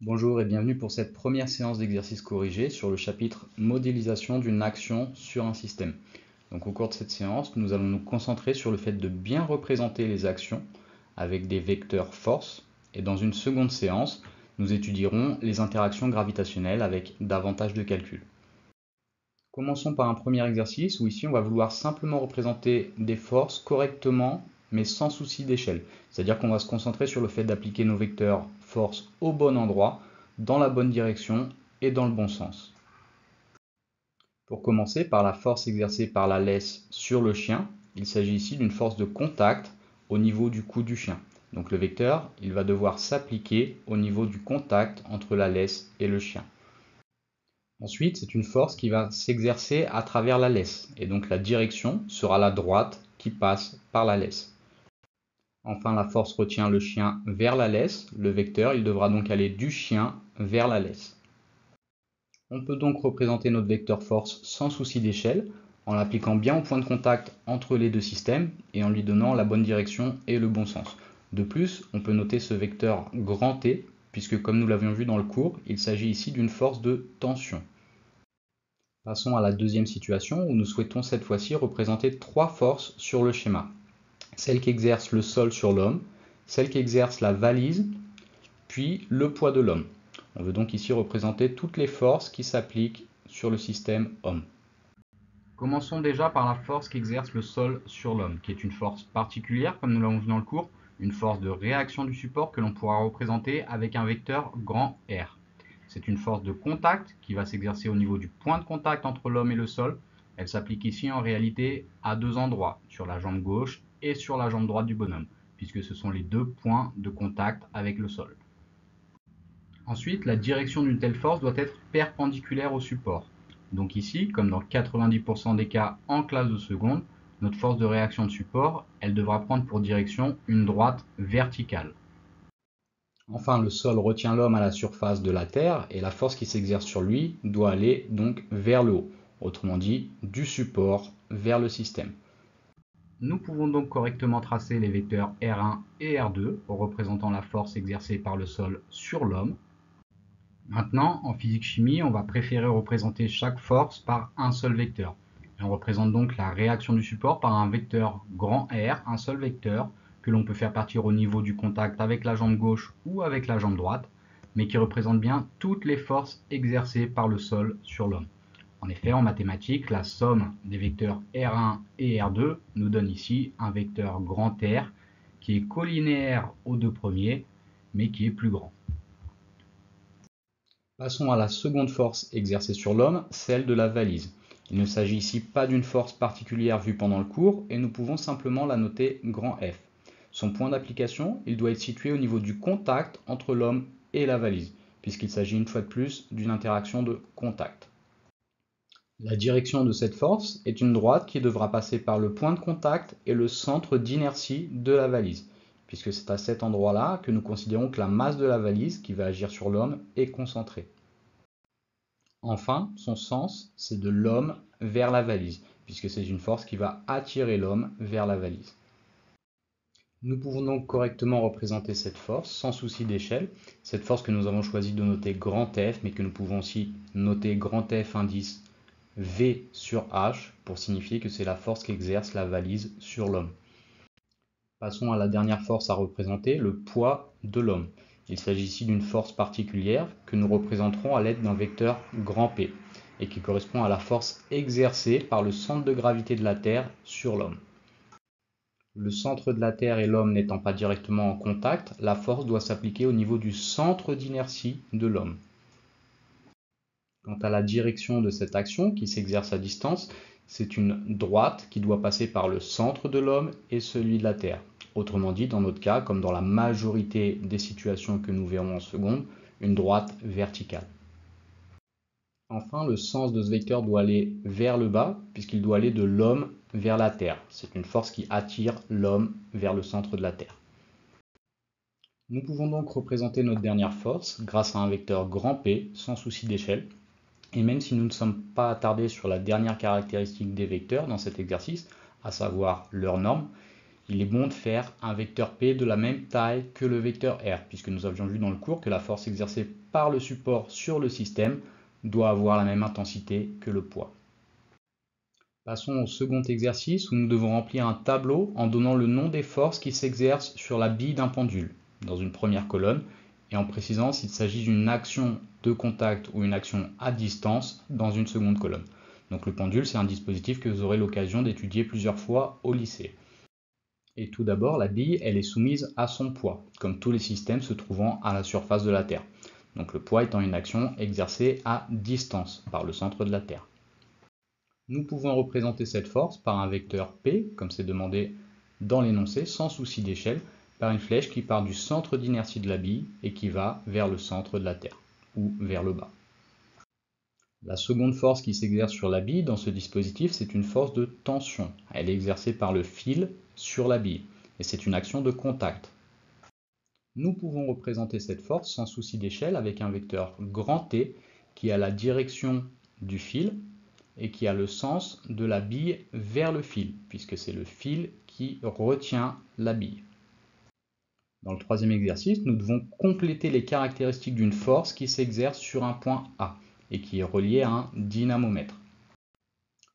Bonjour et bienvenue pour cette première séance d'exercice corrigé sur le chapitre modélisation d'une action sur un système. Donc au cours de cette séance, nous allons nous concentrer sur le fait de bien représenter les actions avec des vecteurs force et dans une seconde séance, nous étudierons les interactions gravitationnelles avec davantage de calculs. Commençons par un premier exercice où ici on va vouloir simplement représenter des forces correctement mais sans souci d'échelle. C'est-à-dire qu'on va se concentrer sur le fait d'appliquer nos vecteurs force au bon endroit, dans la bonne direction et dans le bon sens. Pour commencer par la force exercée par la laisse sur le chien, il s'agit ici d'une force de contact au niveau du cou du chien. Donc le vecteur, il va devoir s'appliquer au niveau du contact entre la laisse et le chien. Ensuite, c'est une force qui va s'exercer à travers la laisse, et donc la direction sera la droite qui passe par la laisse. Enfin, la force retient le chien vers la laisse, le vecteur il devra donc aller du chien vers la laisse. On peut donc représenter notre vecteur force sans souci d'échelle, en l'appliquant bien au point de contact entre les deux systèmes et en lui donnant la bonne direction et le bon sens. De plus, on peut noter ce vecteur grand T, puisque comme nous l'avions vu dans le cours, il s'agit ici d'une force de tension. Passons à la deuxième situation où nous souhaitons cette fois-ci représenter trois forces sur le schéma. Celle qui exerce le sol sur l'homme, celle qui exerce la valise, puis le poids de l'homme. On veut donc ici représenter toutes les forces qui s'appliquent sur le système homme. Commençons déjà par la force qui exerce le sol sur l'homme, qui est une force particulière, comme nous l'avons vu dans le cours, une force de réaction du support que l'on pourra représenter avec un vecteur grand R. C'est une force de contact qui va s'exercer au niveau du point de contact entre l'homme et le sol. Elle s'applique ici en réalité à deux endroits, sur la jambe gauche et sur la jambe droite du bonhomme, puisque ce sont les deux points de contact avec le sol. Ensuite, la direction d'une telle force doit être perpendiculaire au support. Donc ici, comme dans 90% des cas en classe de seconde, notre force de réaction de support, elle devra prendre pour direction une droite verticale. Enfin, le sol retient l'homme à la surface de la Terre et la force qui s'exerce sur lui doit aller donc vers le haut, autrement dit du support vers le système. Nous pouvons donc correctement tracer les vecteurs R1 et R2 en représentant la force exercée par le sol sur l'homme. Maintenant, en physique-chimie, on va préférer représenter chaque force par un seul vecteur. Et on représente donc la réaction du support par un vecteur grand R, un seul vecteur, que l'on peut faire partir au niveau du contact avec la jambe gauche ou avec la jambe droite, mais qui représente bien toutes les forces exercées par le sol sur l'homme. En effet, en mathématiques, la somme des vecteurs R1 et R2 nous donne ici un vecteur grand R qui est collinéaire aux deux premiers, mais qui est plus grand. Passons à la seconde force exercée sur l'homme, celle de la valise. Il ne s'agit ici pas d'une force particulière vue pendant le cours et nous pouvons simplement la noter grand F. Son point d'application, il doit être situé au niveau du contact entre l'homme et la valise, puisqu'il s'agit une fois de plus d'une interaction de contact. La direction de cette force est une droite qui devra passer par le point de contact et le centre d'inertie de la valise, puisque c'est à cet endroit-là que nous considérons que la masse de la valise qui va agir sur l'homme est concentrée. Enfin, son sens, c'est de l'homme vers la valise, puisque c'est une force qui va attirer l'homme vers la valise. Nous pouvons donc correctement représenter cette force sans souci d'échelle, cette force que nous avons choisi de noter grand F, mais que nous pouvons aussi noter grand F indice V sur H pour signifier que c'est la force qu'exerce la valise sur l'homme. Passons à la dernière force à représenter, le poids de l'homme. Il s'agit ici d'une force particulière que nous représenterons à l'aide d'un vecteur grand P et qui correspond à la force exercée par le centre de gravité de la Terre sur l'homme. Le centre de la Terre et l'homme n'étant pas directement en contact, la force doit s'appliquer au niveau du centre d'inertie de l'homme. Quant à la direction de cette action qui s'exerce à distance, c'est une droite qui doit passer par le centre de l'homme et celui de la Terre. Autrement dit, dans notre cas, comme dans la majorité des situations que nous verrons en seconde, une droite verticale. Enfin, le sens de ce vecteur doit aller vers le bas, puisqu'il doit aller de l'homme vers la Terre. C'est une force qui attire l'homme vers le centre de la Terre. Nous pouvons donc représenter notre dernière force grâce à un vecteur grand P, sans souci d'échelle. Et même si nous ne sommes pas attardés sur la dernière caractéristique des vecteurs dans cet exercice, à savoir leur norme, il est bon de faire un vecteur P de la même taille que le vecteur R, puisque nous avions vu dans le cours que la force exercée par le support sur le système doit avoir la même intensité que le poids. Passons au second exercice où nous devons remplir un tableau en donnant le nom des forces qui s'exercent sur la bille d'un pendule, dans une première colonne, et en précisant s'il s'agit d'une action de contact ou une action à distance dans une seconde colonne. Donc le pendule, c'est un dispositif que vous aurez l'occasion d'étudier plusieurs fois au lycée. Et tout d'abord, la bille, elle est soumise à son poids, comme tous les systèmes se trouvant à la surface de la Terre. Donc le poids étant une action exercée à distance par le centre de la Terre. Nous pouvons représenter cette force par un vecteur P, comme c'est demandé dans l'énoncé, sans souci d'échelle, par une flèche qui part du centre d'inertie de la bille et qui va vers le centre de la Terre, ou vers le bas. La seconde force qui s'exerce sur la bille dans ce dispositif, c'est une force de tension. Elle est exercée par le fil sur la bille, et c'est une action de contact. Nous pouvons représenter cette force sans souci d'échelle avec un vecteur grand T qui a la direction du fil et qui a le sens de la bille vers le fil, puisque c'est le fil qui retient la bille. Dans le troisième exercice, nous devons compléter les caractéristiques d'une force qui s'exerce sur un point A et qui est relié à un dynamomètre.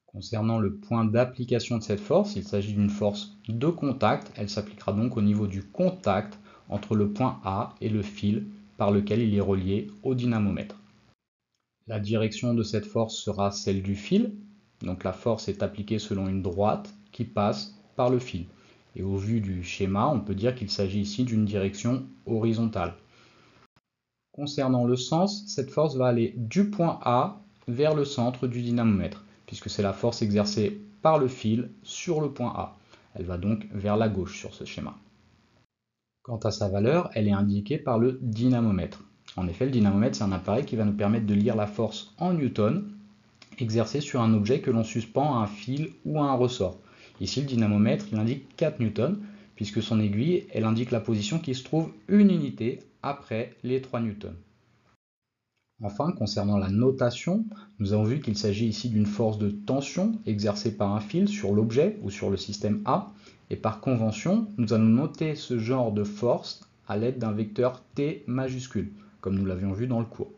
Concernant le point d'application de cette force, il s'agit d'une force de contact. Elle s'appliquera donc au niveau du contact entre le point A et le fil par lequel il est relié au dynamomètre. La direction de cette force sera celle du fil, donc la force est appliquée selon une droite qui passe par le fil. Et au vu du schéma, on peut dire qu'il s'agit ici d'une direction horizontale. Concernant le sens, cette force va aller du point A vers le centre du dynamomètre, puisque c'est la force exercée par le fil sur le point A. Elle va donc vers la gauche sur ce schéma. Quant à sa valeur, elle est indiquée par le dynamomètre. En effet, le dynamomètre, c'est un appareil qui va nous permettre de lire la force en newton exercée sur un objet que l'on suspend à un fil ou à un ressort. Ici, le dynamomètre, il indique 4 newtons, puisque son aiguille, elle indique la position qui se trouve une unité après les 3 newtons. Enfin, concernant la notation, nous avons vu qu'il s'agit ici d'une force de tension exercée par un fil sur l'objet ou sur le système A, et par convention, nous allons noter ce genre de force à l'aide d'un vecteur T majuscule, comme nous l'avions vu dans le cours.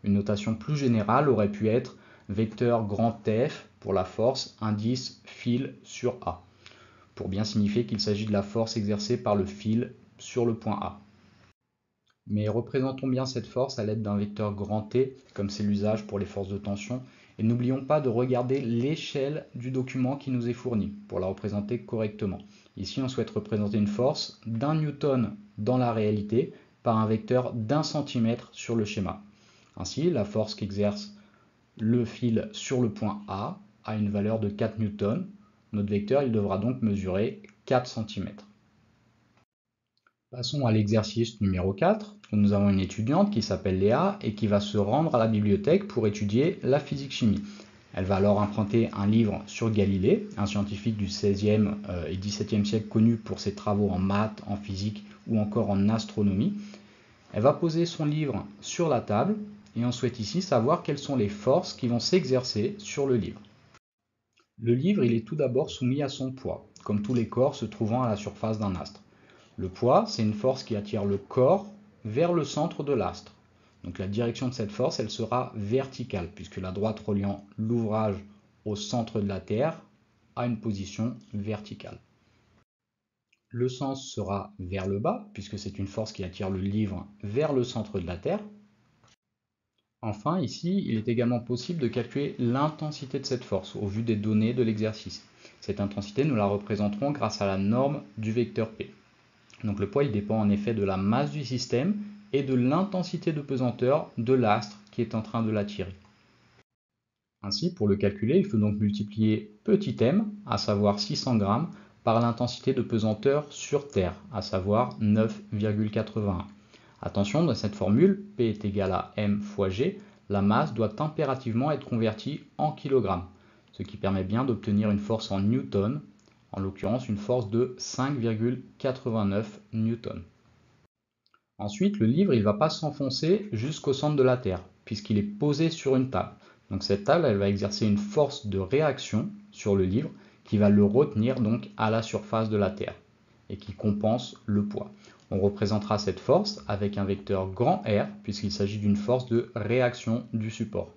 Une notation plus générale aurait pu être vecteur grand F pour la force indice fil sur A, pour bien signifier qu'il s'agit de la force exercée par le fil sur le point A. Mais représentons bien cette force à l'aide d'un vecteur grand T, comme c'est l'usage pour les forces de tension, et n'oublions pas de regarder l'échelle du document qui nous est fourni pour la représenter correctement. Ici, on souhaite représenter une force d'1 newton dans la réalité par un vecteur d'1 centimètre sur le schéma. Ainsi, la force qu'exerce le fil sur le point A a une valeur de 4 newtons. Notre vecteur, il devra donc mesurer 4 cm. Passons à l'exercice numéro 4, où nous avons une étudiante qui s'appelle Léa et qui va se rendre à la bibliothèque pour étudier la physique-chimie. Elle va alors emprunter un livre sur Galilée, un scientifique du XVIe et XVIIe siècle connu pour ses travaux en maths, en physique ou encore en astronomie. Elle va poser son livre sur la table et on souhaite ici savoir quelles sont les forces qui vont s'exercer sur le livre. Le livre, il est tout d'abord soumis à son poids, comme tous les corps se trouvant à la surface d'un astre. Le poids, c'est une force qui attire le corps vers le centre de l'astre. Donc la direction de cette force, elle sera verticale, puisque la droite reliant l'ouvrage au centre de la Terre a une position verticale. Le sens sera vers le bas, puisque c'est une force qui attire le livre vers le centre de la Terre. Enfin, ici, il est également possible de calculer l'intensité de cette force au vu des données de l'exercice. Cette intensité, nous la représenterons grâce à la norme du vecteur P. Donc le poids, il dépend en effet de la masse du système et de l'intensité de pesanteur de l'astre qui est en train de l'attirer. Ainsi, pour le calculer, il faut donc multiplier petit m, à savoir 600 grammes, par l'intensité de pesanteur sur Terre, à savoir 9,81. Attention, dans cette formule, P est égal à m fois g, la masse doit impérativement être convertie en kilogrammes, ce qui permet bien d'obtenir une force en newton, en l'occurrence une force de 5,89 newtons. Ensuite, le livre ne va pas s'enfoncer jusqu'au centre de la Terre, puisqu'il est posé sur une table. Donc cette table, elle va exercer une force de réaction sur le livre qui va le retenir donc à la surface de la Terre. et qui compense le poids. On représentera cette force avec un vecteur grand R puisqu'il s'agit d'une force de réaction du support.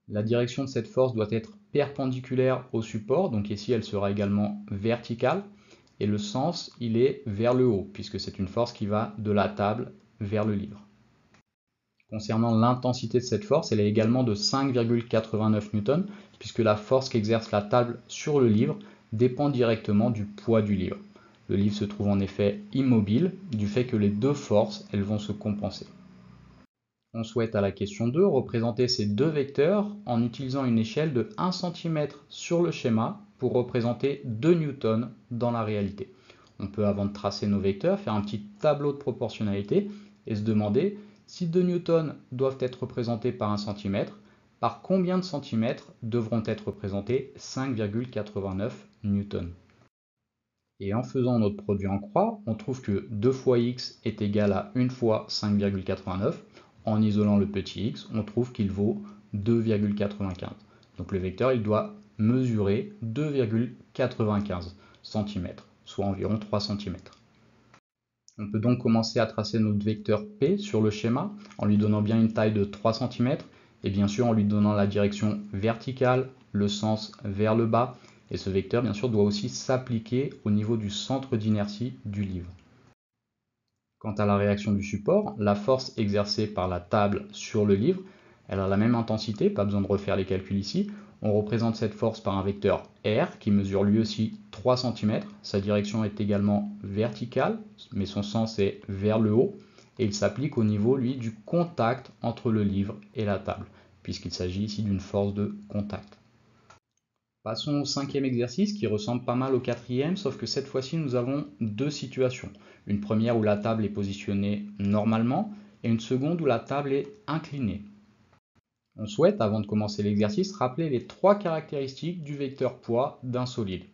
La direction de cette force doit être perpendiculaire au support, donc ici elle sera également verticale, et le sens il est vers le haut puisque c'est une force qui va de la table vers le livre. Concernant l'intensité de cette force, elle est également de 5,89 N puisque la force qu'exerce la table sur le livre dépend directement du poids du livre. Le livre se trouve en effet immobile du fait que les deux forces elles vont se compenser. On souhaite à la question 2 représenter ces deux vecteurs en utilisant une échelle de 1 cm sur le schéma pour représenter 2 newtons dans la réalité. On peut, avant de tracer nos vecteurs, faire un petit tableau de proportionnalité et se demander si 2 newtons doivent être représentés par 1 cm, par combien de centimètres devront être représentés 5,89 newtons. Et en faisant notre produit en croix, on trouve que 2 fois x est égal à 1 fois 5,89. En isolant le petit x, on trouve qu'il vaut 2,95. Donc le vecteur il doit mesurer 2,95 cm, soit environ 3 cm. On peut donc commencer à tracer notre vecteur P sur le schéma en lui donnant bien une taille de 3 cm et bien sûr en lui donnant la direction verticale, le sens vers le bas, et ce vecteur bien sûr doit aussi s'appliquer au niveau du centre d'inertie du livre. Quant à la réaction du support, la force exercée par la table sur le livre, elle a la même intensité, pas besoin de refaire les calculs ici. On représente cette force par un vecteur R qui mesure lui aussi 3 cm. Sa direction est également verticale, mais son sens est vers le haut. Et il s'applique au niveau, lui, du contact entre le livre et la table, puisqu'il s'agit ici d'une force de contact. Passons au 5e exercice qui ressemble pas mal au 4e, sauf que cette fois-ci nous avons deux situations. Une première où la table est positionnée normalement et une seconde où la table est inclinée. On souhaite, avant de commencer l'exercice, rappeler les trois caractéristiques du vecteur poids d'un solide.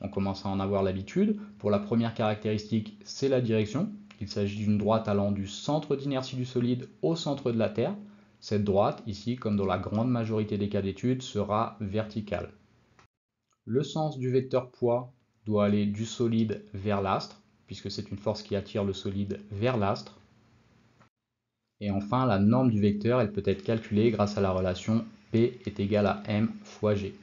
On commence à en avoir l'habitude. Pour la première caractéristique, c'est la direction. Il s'agit d'une droite allant du centre d'inertie du solide au centre de la Terre. Cette droite, ici, comme dans la grande majorité des cas d'étude, sera verticale. Le sens du vecteur poids doit aller du solide vers l'astre, puisque c'est une force qui attire le solide vers l'astre. Et enfin, la norme du vecteur, elle peut être calculée grâce à la relation P est égal à M fois G.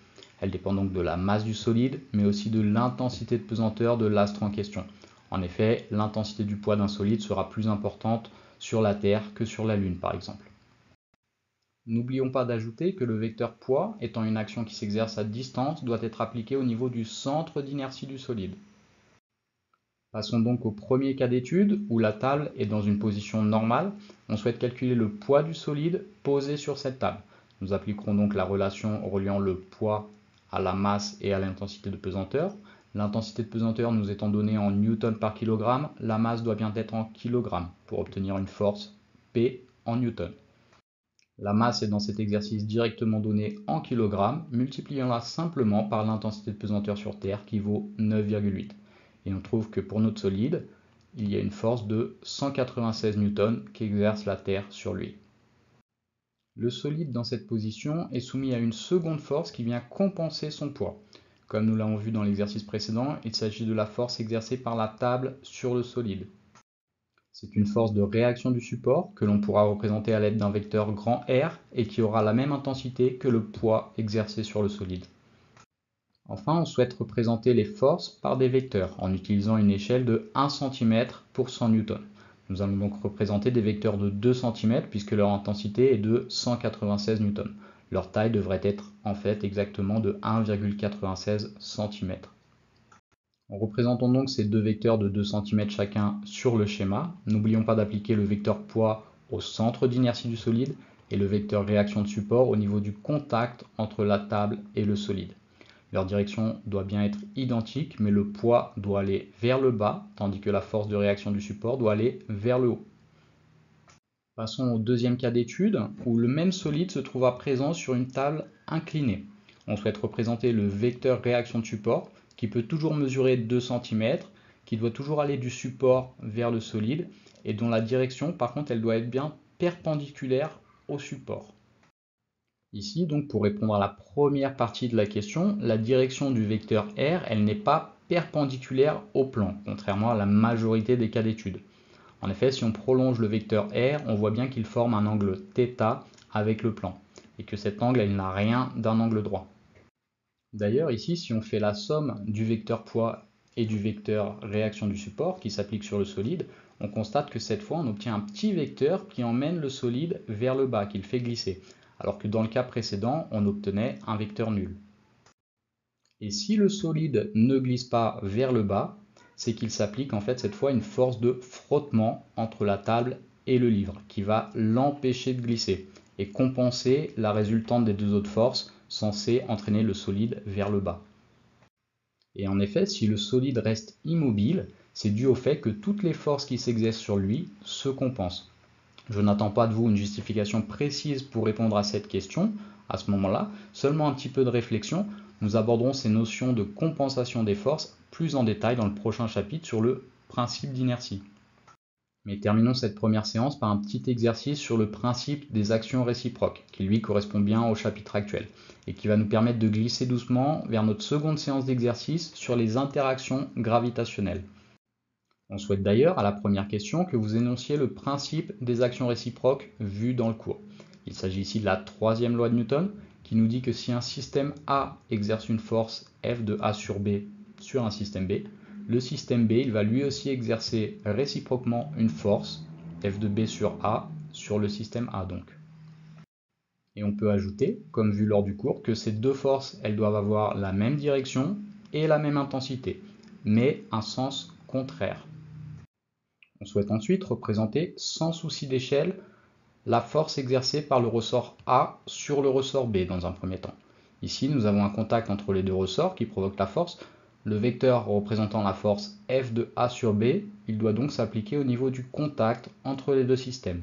Elle dépend donc de la masse du solide, mais aussi de l'intensité de pesanteur de l'astre en question. En effet, l'intensité du poids d'un solide sera plus importante sur la Terre que sur la Lune, par exemple. N'oublions pas d'ajouter que le vecteur poids, étant une action qui s'exerce à distance, doit être appliqué au niveau du centre d'inertie du solide. Passons donc au premier cas d'étude, où la table est dans une position normale. On souhaite calculer le poids du solide posé sur cette table. Nous appliquerons donc la relation reliant le poids à la masse et à l'intensité de pesanteur. L'intensité de pesanteur nous étant donnée en newton par kilogramme, la masse doit bien être en kilogrammes pour obtenir une force P en newton. La masse est dans cet exercice directement donnée en kilogrammes, multiplions-la simplement par l'intensité de pesanteur sur Terre qui vaut 9,8. Et on trouve que pour notre solide, il y a une force de 196 newtons qu'exerce la Terre sur lui. Le solide dans cette position est soumis à une seconde force qui vient compenser son poids. Comme nous l'avons vu dans l'exercice précédent, il s'agit de la force exercée par la table sur le solide. C'est une force de réaction du support que l'on pourra représenter à l'aide d'un vecteur grand R et qui aura la même intensité que le poids exercé sur le solide. Enfin, on souhaite représenter les forces par des vecteurs en utilisant une échelle de 1 cm pour 100 N. Nous allons donc représenter des vecteurs de 2 cm puisque leur intensité est de 196 N. Leur taille devrait être en fait exactement de 1,96 cm. Représentons donc ces deux vecteurs de 2 cm chacun sur le schéma. N'oublions pas d'appliquer le vecteur poids au centre d'inertie du solide et le vecteur réaction de support au niveau du contact entre la table et le solide. Leur direction doit bien être identique, mais le poids doit aller vers le bas, tandis que la force de réaction du support doit aller vers le haut. Passons au deuxième cas d'étude, où le même solide se trouva présent sur une table inclinée. On souhaite représenter le vecteur réaction de support, qui peut toujours mesurer 2 cm, qui doit toujours aller du support vers le solide, et dont la direction, par contre, elle doit être bien perpendiculaire au support. Ici, donc, pour répondre à la première partie de la question, la direction du vecteur R, elle n'est pas perpendiculaire au plan, contrairement à la majorité des cas d'étude. En effet, si on prolonge le vecteur R, on voit bien qu'il forme un angle θ avec le plan, et que cet angle il n'a rien d'un angle droit. D'ailleurs, ici, si on fait la somme du vecteur poids et du vecteur réaction du support qui s'applique sur le solide, on constate que cette fois, on obtient un petit vecteur qui emmène le solide vers le bas, qui le fait glisser, alors que dans le cas précédent, on obtenait un vecteur nul. Et si le solide ne glisse pas vers le bas, c'est qu'il s'applique en fait cette fois une force de frottement entre la table et le livre, qui va l'empêcher de glisser et compenser la résultante des deux autres forces censées entraîner le solide vers le bas. Et en effet, si le solide reste immobile, c'est dû au fait que toutes les forces qui s'exercent sur lui se compensent. Je n'attends pas de vous une justification précise pour répondre à cette question à ce moment-là, seulement un petit peu de réflexion. Nous aborderons ces notions de compensation des forces plus en détail dans le prochain chapitre sur le principe d'inertie. Mais terminons cette première séance par un petit exercice sur le principe des actions réciproques, qui lui correspond bien au chapitre actuel, et qui va nous permettre de glisser doucement vers notre seconde séance d'exercice sur les interactions gravitationnelles. On souhaite d'ailleurs, à la première question, que vous énonciez le principe des actions réciproques vu dans le cours. Il s'agit ici de la troisième loi de Newton, qui nous dit que si un système A exerce une force F de A sur B sur un système B, le système B il va lui aussi exercer réciproquement une force F de B sur A sur le système A donc. Et on peut ajouter, comme vu lors du cours, que ces deux forces elles doivent avoir la même direction et la même intensité, mais un sens contraire. On souhaite ensuite représenter sans souci d'échelle la force exercée par le ressort A sur le ressort B dans un premier temps. Ici, nous avons un contact entre les deux ressorts qui provoque la force. Le vecteur représentant la force F de A sur B, il doit donc s'appliquer au niveau du contact entre les deux systèmes.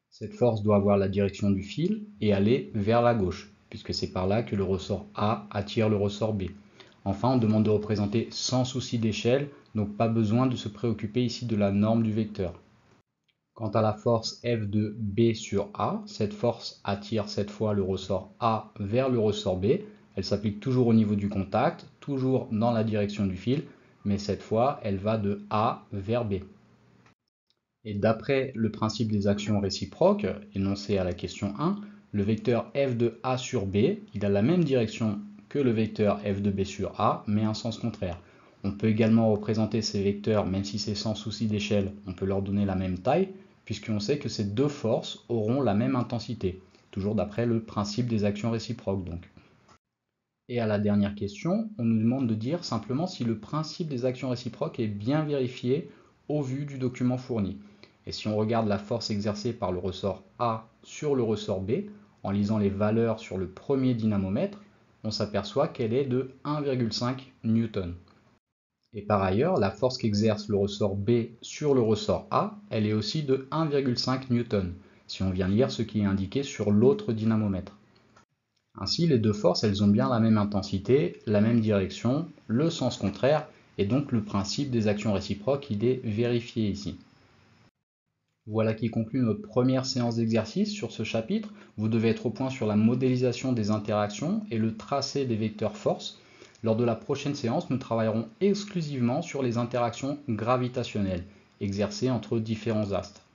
Cette force doit avoir la direction du fil et aller vers la gauche, puisque c'est par là que le ressort A attire le ressort B. Enfin, on demande de représenter sans souci d'échelle, donc pas besoin de se préoccuper ici de la norme du vecteur. Quant à la force F de B sur A, cette force attire cette fois le ressort A vers le ressort B. Elle s'applique toujours au niveau du contact, toujours dans la direction du fil, mais cette fois, elle va de A vers B. Et d'après le principe des actions réciproques, énoncé à la question 1, le vecteur F de A sur B, il a la même direction que le vecteur F de B sur A, mais un sens contraire. On peut également représenter ces vecteurs, même si c'est sans souci d'échelle, on peut leur donner la même taille, puisqu'on sait que ces deux forces auront la même intensité, toujours d'après le principe des actions réciproques donc. Et à la dernière question, on nous demande de dire simplement si le principe des actions réciproques est bien vérifié au vu du document fourni. Et si on regarde la force exercée par le ressort A sur le ressort B, en lisant les valeurs sur le premier dynamomètre, on s'aperçoit qu'elle est de 1,5 Newton. Et par ailleurs, la force qu'exerce le ressort B sur le ressort A, elle est aussi de 1,5 Newton, si on vient lire ce qui est indiqué sur l'autre dynamomètre. Ainsi, les deux forces, elles ont bien la même intensité, la même direction, le sens contraire, et donc le principe des actions réciproques, il est vérifié ici. Voilà qui conclut notre première séance d'exercice sur ce chapitre. Vous devez être au point sur la modélisation des interactions et le tracé des vecteurs force. Lors de la prochaine séance, nous travaillerons exclusivement sur les interactions gravitationnelles exercées entre différents astres.